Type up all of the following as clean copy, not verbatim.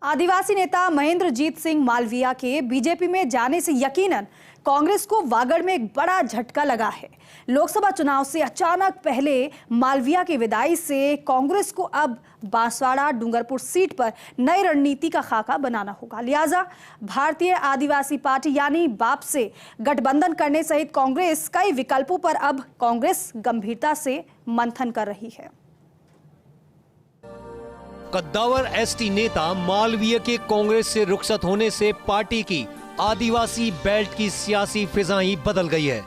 आदिवासी नेता महेंद्रजीत सिंह मालवीया के बीजेपी में जाने से यकीनन कांग्रेस को वागड़ में एक बड़ा झटका लगा है। लोकसभा चुनाव से अचानक पहले मालवीया की विदाई से कांग्रेस को अब बांसवाड़ा डूंगरपुर सीट पर नई रणनीति का खाका बनाना होगा। लिहाजा भारतीय आदिवासी पार्टी यानी बाप से गठबंधन करने सहित कांग्रेस कई विकल्पों पर अब कांग्रेस गंभीरता से मंथन कर रही है। कद्दावर एसटी नेता मालवीय के कांग्रेस से रुखसत होने से पार्टी की आदिवासी बेल्ट की सियासी फिजा ही बदल गई है।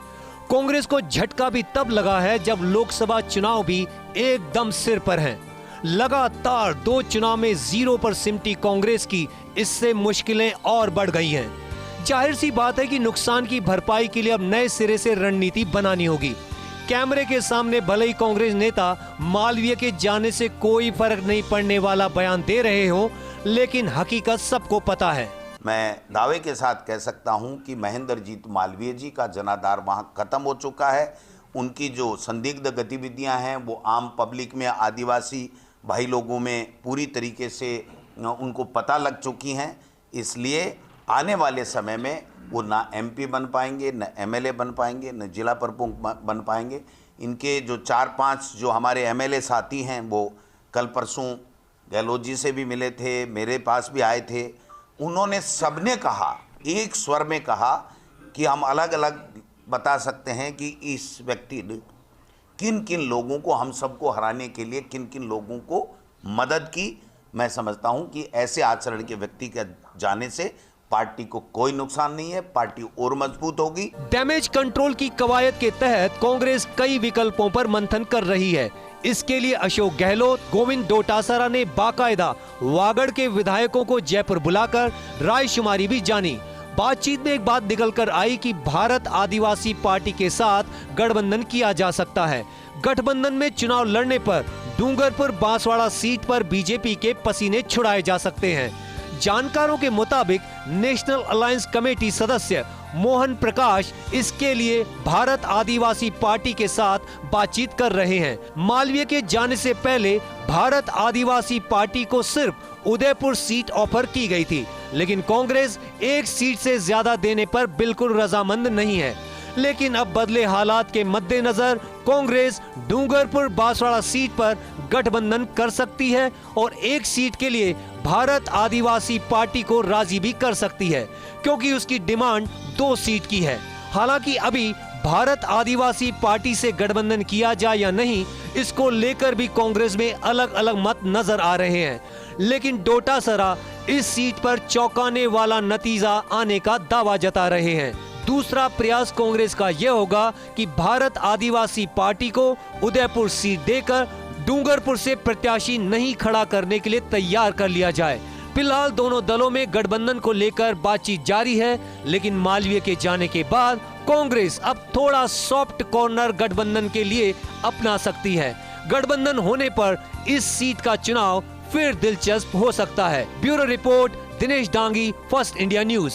कांग्रेस को झटका भी तब लगा है जब लोकसभा चुनाव भी एकदम सिर पर हैं। लगातार 2 चुनाव में 0 पर सिमटी कांग्रेस की इससे मुश्किलें और बढ़ गई हैं। जाहिर सी बात है कि नुकसान की भरपाई के लिए अब नए सिरे से रणनीति बनानी होगी। कैमरे के सामने भले ही कांग्रेस नेता मालवीय के जाने से कोई फर्क नहीं पड़ने वाला बयान दे रहे हो, लेकिन हकीकत सबको पता है। मैं दावे के साथ कह सकता हूं कि महेंद्रजीत मालवीय जी का जनाधार वहां खत्म हो चुका है। उनकी जो संदिग्ध गतिविधियां हैं वो आम पब्लिक में, आदिवासी भाई लोगों में पूरी तरीके से उनको पता लग चुकी हैं। इसलिए आने वाले समय में वो ना एमपी बन पाएंगे, न एमएलए बन पाएंगे, न जिला प्रमुख बन पाएंगे। इनके जो 4-5 जो हमारे एमएलए साथी हैं वो कल परसों गहलोत जी से भी मिले थे, मेरे पास भी आए थे। उन्होंने सबने कहा, एक स्वर में कहा कि हम अलग अलग बता सकते हैं कि इस व्यक्ति ने किन किन लोगों को, हम सबको हराने के लिए किन किन लोगों को मदद की। मैं समझता हूं कि ऐसे आचरण के व्यक्ति के जाने से पार्टी को कोई नुकसान नहीं है, पार्टी और मजबूत होगी। डैमेज कंट्रोल की कवायद के तहत कांग्रेस कई विकल्पों पर मंथन कर रही है। इसके लिए अशोक गहलोत, गोविंद डोटासरा ने बाकायदा वागड़ के विधायकों को जयपुर बुलाकर रायशुमारी भी जानी। बातचीत में एक बात निकल कर आई कि भारत आदिवासी पार्टी के साथ गठबंधन किया जा सकता है। गठबंधन में चुनाव लड़ने पर डूंगरपुर बांसवाड़ा सीट पर बीजेपी के पसीने छुड़ाए जा सकते हैं। जानकारों के मुताबिक नेशनल अलायंस कमेटी सदस्य मोहन प्रकाश इसके लिए भारत आदिवासी पार्टी के साथ बातचीत कर रहे हैं। मालवीय के जाने से पहले भारत आदिवासी पार्टी को सिर्फ उदयपुर सीट ऑफर की गई थी, लेकिन कांग्रेस एक सीट से ज्यादा देने पर बिल्कुल रजामंद नहीं है। लेकिन अब बदले हालात के मद्देनजर कांग्रेस डूंगरपुर बांसवाड़ा सीट पर गठबंधन कर सकती है और एक सीट के लिए भारत आदिवासी पार्टी को राजी भी कर सकती है, क्योंकि उसकी डिमांड 2 सीट की है। हालांकि अभी भारत आदिवासी पार्टी से गठबंधन किया जाए या नहीं, इसको लेकर भी कांग्रेस में अलग अलग मत नजर आ रहे हैं। लेकिन डोटासरा इस सीट पर चौंकाने वाला नतीजा आने का दावा जता रहे हैं। दूसरा प्रयास कांग्रेस का यह होगा कि भारत आदिवासी पार्टी को उदयपुर सीट देकर डूंगरपुर से प्रत्याशी नहीं खड़ा करने के लिए तैयार कर लिया जाए। फिलहाल दोनों दलों में गठबंधन को लेकर बातचीत जारी है, लेकिन मालवीय के जाने के बाद कांग्रेस अब थोड़ा सॉफ्ट कॉर्नर गठबंधन के लिए अपना सकती है। गठबंधन होने पर इस सीट का चुनाव फिर दिलचस्प हो सकता है। Bureau report, Dinesh Dangi, first India news.